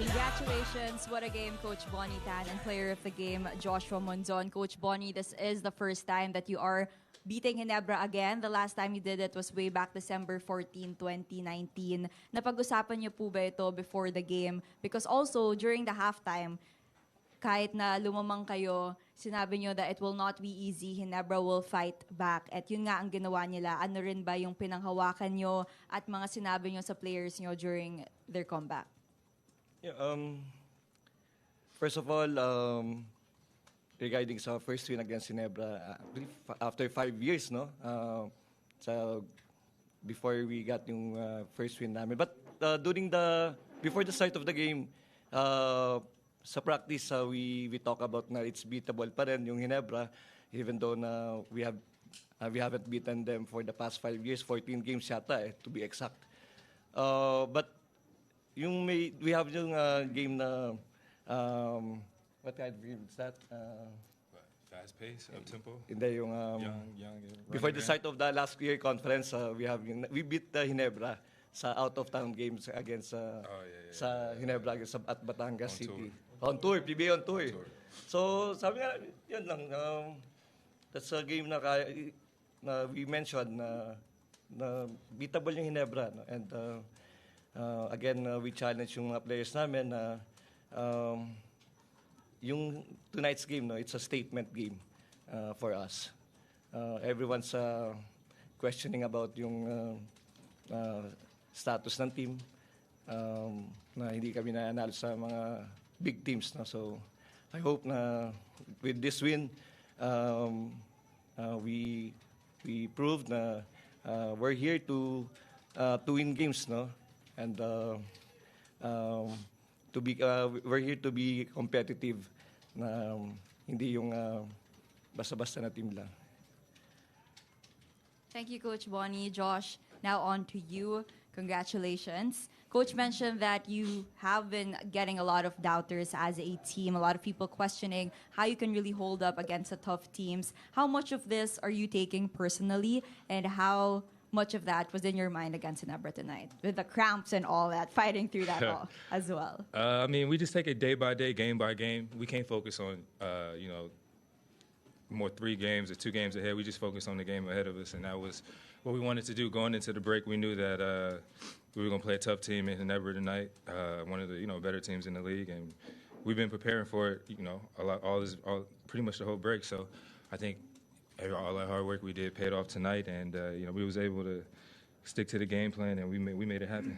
Congratulations. What a game, Coach Bonnie Tan, and player of the game, Joshua Monzon. Coach Bonnie, this is the first time that you are beating Ginebra again. The last time you did it was way back December 14, 2019. Napag-usapan niyo po ba ito before the game? Because also, during the halftime, kahit na lumamang kayo, sinabi niyo that it will not be easy, Ginebra will fight back. At yun nga ang ginawa nila. Ano rin ba yung pinanghawakan niyo at mga sinabi niyo sa players niyo during their comeback? Yeah, first of all, regarding sa first win against Ginebra, after 5 years, no? So before we got yung first win namin. But before the start of the game, sa practice, we talk about na it's beatable pa rin yung Ginebra, even though na we haven't beaten them for the past 5 years, 14 games yata, to be exact. But we have yung game na what kind of game is that? Fast pace, up tempo. Hindi yung young. before the start of the last year conference, we beat the Ginebra sa out of town games against sa Ginebra at Batangas City. On tour, PBA on tour. So sabi nga yun lang, that's a game na we mentioned na beatable yung Ginebra, no? And again, we challenge yung mga players namin na yung tonight's game, no, it's a statement game for us. Everyone's questioning about yung status ng team, na hindi kami nanalo sa mga big teams. No? So I hope na with this win, we proved na we're here to win games, no? And we're here to be competitive, na hindi yung basta-basta na team lang. Thank you, Coach Bonnie. Josh, now on to you. Congratulations. Coach mentioned that you have been getting a lot of doubters as a team, a lot of people questioning how you can really hold up against the tough teams. How much of this are you taking personally, and how much of that was in your mind against Ginebra tonight, with the cramps and all that, fighting through that all as well? I mean, we just take it day by day, game by game. We can't focus on, more 3 games or 2 games ahead. We just focus on the game ahead of us, and that was what we wanted to do. Going into the break, we knew that we were going to play a tough team in Ginebra tonight, one of the better teams in the league, and we've been preparing for it, pretty much the whole break. So I think all that hard work we did paid off tonight, and we was able to stick to the game plan, and we made it happen.